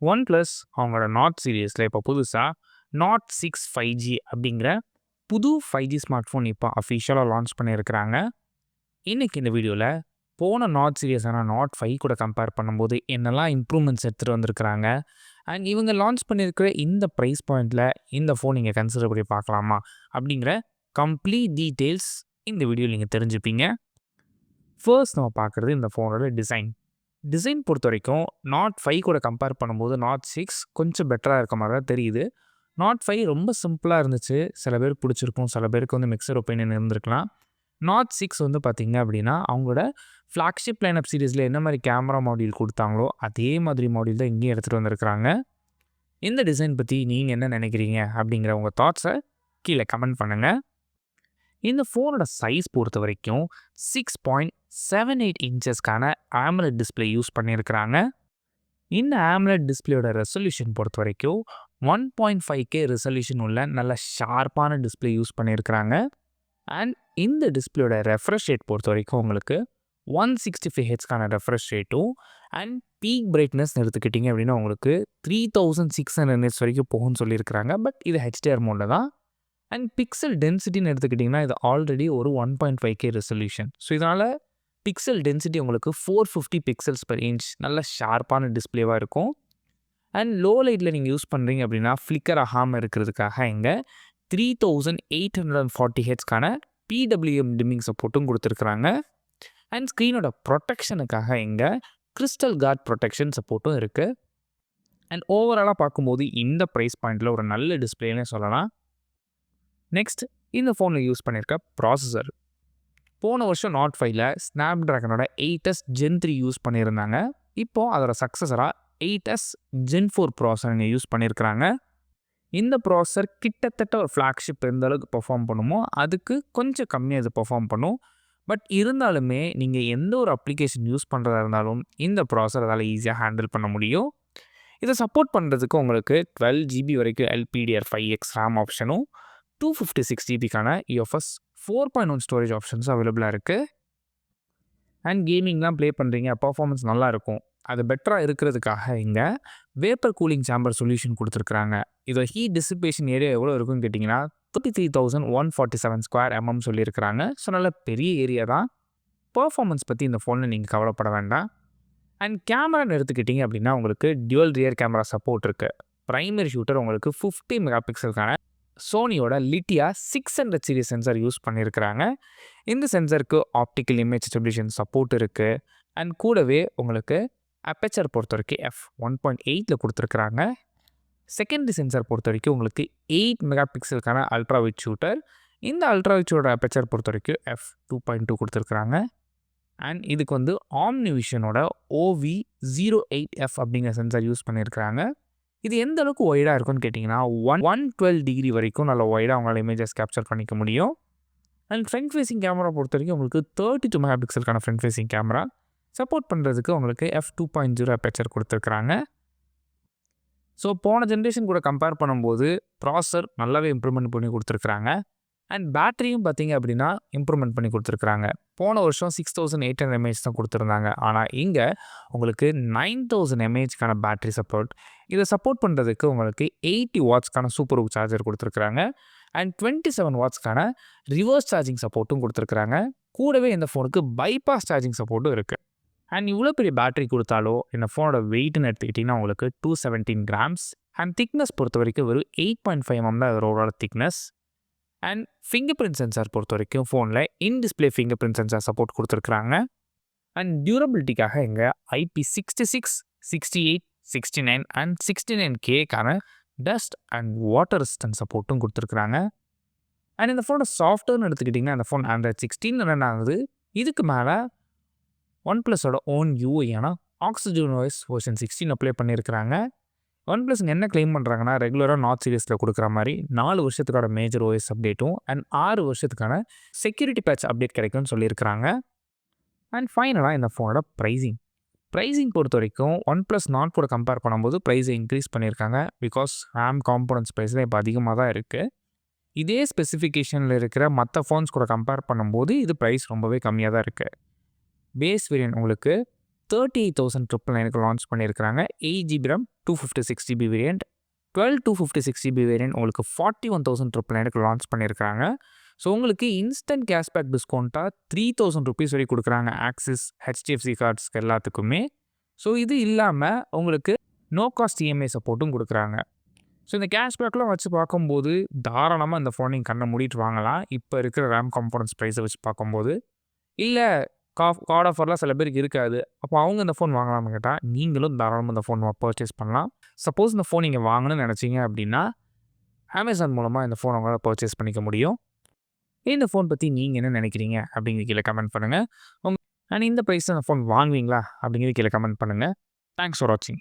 OnePlus அவங்களோட not சீரிஸில் இப்போ புதுசாக நாட் 6 5G அப்படிங்கிற புது 5G ஸ்மார்ட் ஃபோன் இப்போ அஃபிஷியலாக லான்ச் பண்ணியிருக்கிறாங்க. இன்றைக்கி இந்த வீடியோவில் போன நாட் சீரியஸான நாட் 5 கூட கம்பேர் பண்ணும்போது என்னெல்லாம் இம்ப்ரூவ்மெண்ட்ஸ் எடுத்துகிட்டு வந்திருக்கிறாங்க, அண்ட் இவங்க லான்ச் பண்ணியிருக்கிற இந்த ப்ரைஸ் பாயிண்டில் இந்த ஃபோன் நீங்கள் கன்சிடர் பண்ணி பார்க்கலாமா அப்படிங்கிற கம்ப்ளீட் டீட்டெயில்ஸ் இந்த வீடியோவில் நீங்கள் தெரிஞ்சுப்பீங்க. ஃபர்ஸ்ட் நம்ம பார்க்குறது இந்த ஃபோனோட டிசைன் பொறுத்த வரைக்கும் நாட் 5 கூட கம்பேர் பண்ணும்போது நாட் 6 கொஞ்சம் பெட்டராக இருக்க மாதிரி தான் தெரியுது. நாட் 5 ரொம்ப சிம்பிளாக இருந்துச்சு, சில பேருக்கு பிடிச்சிருக்கும், சில பேருக்கு வந்து மிக்சர் ஒப்பீனியன் இருந்திருக்கலாம். நாட் 6 வந்து பார்த்திங்க அப்படின்னா அவங்களோட ஃப்ளாக்ஷிப் லைனப் சீரீஸில் என்ன மாதிரி கேமரா மாடியூல் கொடுத்தாங்களோ அதே மாதிரி மாடியூல் தான் இங்கேயும் எடுத்துகிட்டு வந்திருக்கிறாங்க. இந்த டிசைன் பற்றி நீங்கள் என்ன நினைக்கிறீங்க அப்படிங்கிற உங்கள் தாட்ஸை கீழே கமெண்ட் பண்ணுங்கள். இந்த ஃபோனோட சைஸ் பொறுத்த வரைக்கும் 6.78 இன்ச்சஸ்க்கான AMOLED டிஸ்பிளே யூஸ் பண்ணியிருக்கிறாங்க. இந்த AMOLED டிஸ்பிளேயோட ரெசல்யூஷன் பொறுத்த வரைக்கும் 1.5K ரெசல்யூஷன் உள்ள நல்ல ஷார்ப்பான டிஸ்பிளே யூஸ் பண்ணியிருக்கிறாங்க. அண்ட் இந்த டிஸ்பிளேயோட ரெஃப்ரெஷ் ரேட் பொறுத்த வரைக்கும் உங்களுக்கு 165Hzக்கான ரெஃப்ரெஷ் ரேட்டும் அண்ட் பீக் பிரைட்னஸ் எடுத்துக்கிட்டிங்க அப்படின்னா உங்களுக்கு 3600 nits வரைக்கும் போகும்னு சொல்லியிருக்கிறாங்க. பட் இது HDR மோடில் தான். அண்ட் பிக்சல் டென்சிட்டின்னு எடுத்துக்கிட்டிங்கன்னா இது ஆல்ரெடி ஒரு 1.5K ரெசல்யூஷன். ஸோ இதனால் பிக்சல் டென்சிட்டி உங்களுக்கு 450 பிக்சல்ஸ் per inch நல்ல ஷார்ப்பான டிஸ்பிளேவாக இருக்கும். அண்ட் லோ லைட்டில் நீங்கள் யூஸ் பண்ணுறீங்க அப்படின்னா ஃப்ளிக்கர் ஆகாமல் இருக்கிறதுக்காக இங்கே 3840Hzக்கான PWM டிம்மிங் சப்போர்ட்டும் கொடுத்துருக்குறாங்க. அண்ட் ஸ்க்ரீனோட ப்ரொடெக்ஷனுக்காக இங்கே கிறிஸ்டல் கார்ட் ப்ரொடெக்ஷன் சப்போர்ட்டும் இருக்குது. அண்ட் ஓவராலாக பார்க்கும்போது இந்த ப்ரைஸ் பாயிண்டில் ஒரு நல்ல டிஸ்பிளேனே சொல்லலாம். நெக்ஸ்ட் இந்த ஃபோனில் யூஸ் பண்ணியிருக்க ப்ராசஸர். போன வருஷம் நாட் 5ல் ஸ்னாப்ட்ராகனோட 8S Gen 3 யூஸ் பண்ணியிருந்தாங்க. இப்போது அதோட சக்ஸஸராக 8S Gen 4 ப்ராசஸர் இங்கே யூஸ் பண்ணியிருக்கிறாங்க. இந்த ப்ராசஸர் கிட்டத்தட்ட ஒரு ஃப்ளாக்ஷிப் எந்த அளவுக்கு பெர்ஃபார்ம் பண்ணுமோ அதுக்கு கொஞ்சம் கம்மியாக இது பெர்ஃபார்ம் பண்ணும். பட் இருந்தாலுமே நீங்கள் எந்த ஒரு அப்ளிகேஷன் யூஸ் பண்ணுறதா இருந்தாலும் இந்த ப்ராசஸர் அதால் ஈஸியாக ஹேண்டில் பண்ண முடியும். இதை சப்போர்ட் பண்ணுறதுக்கு உங்களுக்கு 12GB வரைக்கும் LPDDR5X RAM ஆப்ஷனும் 256GBக்கான UFS 4.1 ஸ்டோரேஜ் ஆப்ஷன்ஸும் அவைலபிளாக இருக்குது. அண்ட் கேமிங்லாம் ப்ளே பண்ணுறீங்க, பர்ஃபார்மன்ஸ் நல்லாயிருக்கும், அது பெட்டராக இருக்கிறதுக்காக இங்கே வேப்பர் கூலிங் சேம்பர் சொல்யூஷன் கொடுத்துருக்குறாங்க. இதோட ஹீட் டிசிபேஷன் ஏரியா எவ்வளோ இருக்குன்னு கேட்டிங்கன்னா 33,147 ஸ்கொயர் mm சொல்லியிருக்கிறாங்க. ஸோ நல்ல பெரிய ஏரியா தான். பர்ஃபார்மன்ஸ் பற்றி இந்த ஃபோனில் நீங்கள் கவலைப்பட வேண்டாம். அண்ட் கேமரான்னு எடுத்துக்கிட்டிங்க அப்படின்னா உங்களுக்கு டியூவல் ரியர் கேமரா சப்போர்ட் இருக்குது. ப்ரைமரி ஷூட்டர் உங்களுக்கு 50 மெகாபிக்சலுக்கான சோனியோட லிட்டியா 600 சீரிஸ் சென்சார் யூஸ் பண்ணியிருக்கிறாங்க. இந்த சென்சருக்கு ஆப்டிக்கல் இமேஜ் ஸ்டெபிலேஷன் சப்போர்ட் இருக்குது. அண்ட் கூடவே உங்களுக்கு அப்பேச்சர் பொறுத்த வரைக்கும் f1.8 கொடுத்துருக்குறாங்க. செகண்டரி சென்சார் பொறுத்த வரைக்கும் உங்களுக்கு 8 மெகாபிக்சலுக்கான அல்ட்ரா வைட் ஷூட்டர். இந்த அல்ட்ரா வைட் ஷூட்டர் அப்பேச்சர் பொறுத்த வரைக்கும் f2.2 கொடுத்துருக்குறாங்க. அண்ட் இதுக்கு வந்து ஆம்னிவிஷனோட OV08F அப்படிங்கிற சென்சார் யூஸ் பண்ணியிருக்கிறாங்க. இது எந்த அளவுக்கு ஒய்டாக இருக்குன்னு கேட்டிங்கன்னா 112 டிகிரி வரைக்கும் நல்ல ஒய்டாக அவங்களால இமேஜஸ் கேப்சர் பண்ணிக்க முடியும். அண்ட் ஃப்ரண்ட் ஃபேஸிங் கேமரா பொறுத்த வரைக்கும் உங்களுக்கு 32 மெகாபிக்சலுக்கான ஃப்ரண்ட் ஃபேஸிங் கேமரா சப்போர்ட் பண்ணுறதுக்கு உங்களுக்கு f2.0 அப்பேச்சர் கொடுத்துருக்குறாங்க. ஸோ போன ஜென்ரேஷன் கூட கம்பேர் பண்ணும்போது ப்ராசஸர் நல்லாவே இம்ப்ரூவ்மெண்ட் பண்ணி கொடுத்துருக்குறாங்க. அண்ட் பேட்டரியும் பார்த்திங்க அப்படின்னா இம்ப்ரூவ்மெண்ட் பண்ணி கொடுத்துருக்குறாங்க. போன வருஷம் 6800 mAh தான் கொடுத்துருந்தாங்க. ஆனால் இங்கே உங்களுக்கு 9000 mAhக்கான பேட்டரி சப்போர்ட். இதை சப்போர்ட் பண்ணுறதுக்கு உங்களுக்கு 80 வாட்ஸ்க்கான சூப்பர் ஹூக் சார்ஜர் கொடுத்துருக்குறாங்க. அண்ட் 27 வாட்ஸ்க்கான ரிவர்ஸ் சார்ஜிங் சப்போர்ட்டும் கொடுத்துருக்குறாங்க. கூடவே இந்த ஃபோனுக்கு பைபாஸ் சார்ஜிங் சப்போர்ட்டும் இருக்குது. அண்ட் இவ்வளோ பெரிய பேட்டரி கொடுத்தாலோ இந்த ஃபோனோட வெயிட்னு எடுத்துக்கிட்டிங்கன்னா உங்களுக்கு 217 grams. அண்ட் திக்னஸ் பொறுத்த வரைக்கும் வெறும் 8.5 mm தான் அதோட thickness. And fingerprint sensor பொறுத்த வரைக்கும் ஃபோனில் in display fingerprint sensor support கொடுத்துருக்குறாங்க. அண்ட் டியூரபிலிட்டிக்காக இங்கே IP66, 68, 69 அண்ட் 69Kக்கான டஸ்ட் அண்ட் வாட்டர் ரெசிஸ்டன்ட் சப்போர்ட்டும் கொடுத்துருக்குறாங்க. அண்ட் இந்த ஃபோனோட சாஃப்ட்வேர்னு எடுத்துக்கிட்டிங்கன்னா இந்த ஃபோன் Android 16 ரன் ஆகுது. இதுக்கு மேலே OnePlusோட ஓன் UIயான OxygenOS வெர்ஷன் 16 அப்ளை பண்ணியிருக்கிறாங்க. OnePlus என்ன கிளைம் பண்ணுறாங்கன்னா ரெகுலராக நாட் சீரிஸில் கொடுக்குற மாதிரி 4 வருஷத்துக்கான மேஜர் OS அப்டேட்டும் அண்ட் 6 வருஷத்துக்கான செக்யூரிட்டி பேட்ச் அப்டேட் கிடைக்கும்னு சொல்லியிருக்கிறாங்க. அண்ட் ஃபைனலாக இந்த ஃபோனோட ப்ரைஸிங் பொறுத்த வரைக்கும் OnePlus Nord கூட கம்பேர் பண்ணும்போது ப்ரைஸை இன்க்ரீஸ் பண்ணியிருக்காங்க. பிகாஸ் RAM காம்போனன்ட்ஸ் ப்ரைஸ் தான் இப்போ அதிகமாக தான் இருக்குது. இதே ஸ்பெசிஃபிகேஷனில் இருக்கிற மற்ற ஃபோன்ஸ் கூட கம்பேர் பண்ணும்போது இது ப்ரைஸ் ரொம்பவே கம்மியாக தான் இருக்குது. பேஸ் வேரியன்ட் உங்களுக்கு 38,999க்கு லான்ச் பண்ணியிருக்கிறாங்க. 8GB RAM 256 GB variant. 12 256 GB variant உங்களுக்கு 41,999 லான்ச் பண்ணியிருக்காங்க. ஸோ உங்களுக்கு இன்ஸ்டன்ட் கேஷ்பேக் டிஸ்கவுண்ட்டாக ₹3,000 வரை கொடுக்குறாங்க ஆக்சிஸ், ஹெச்டிஎஃப்சி கார்ட்ஸ்க்கு எல்லாத்துக்குமே. ஸோ இது இல்லாமல் உங்களுக்கு நோ காஸ்ட் இஎம்ஐ சப்போர்ட்டும் கொடுக்குறாங்க. ஸோ இந்த கேஷ்பேக்லாம் வச்சு பார்க்கும்போது தாராளமாக இந்த ஃபோன் நீங்கள் கண்ணை மூடிட்டு வாங்கலாம். இப்போ இருக்கிற ரேம் காம்போனன்ட்ஸ் ப்ரைஸை வச்சு பார்க்கும்போது. இல்லை கார்டு ஆஃபர்லாம் சில பேருக்கு இருக்காது. அப்போ அவங்க இந்த ஃபோன் வாங்கலாம்னு கேட்டால் நீங்களும் தாராளமாக இந்த ஃபோன் பர்ச்சேஸ் பண்ணலாம். சப்போஸ் இந்த ஃபோன் நீங்கள் வாங்கணும்னு நினச்சிங்க அப்படின்னா அமேசான் மூலமாக இந்த ஃபோன் உங்களால் பர்ச்சேஸ் பண்ணிக்க முடியும். இந்த ஃபோன் பற்றி நீங்கள் என்ன நினைக்கிறீங்க அப்படிங்கிறது கீழே கமெண்ட் பண்ணுங்கள். அண்ட் இந்த ப்ரைஸில் இந்த ஃபோன் வாங்குவீங்களா அப்படிங்கிறது கீழே கமெண்ட் பண்ணுங்கள். தேங்க்ஸ் ஃபார் வாட்சிங்.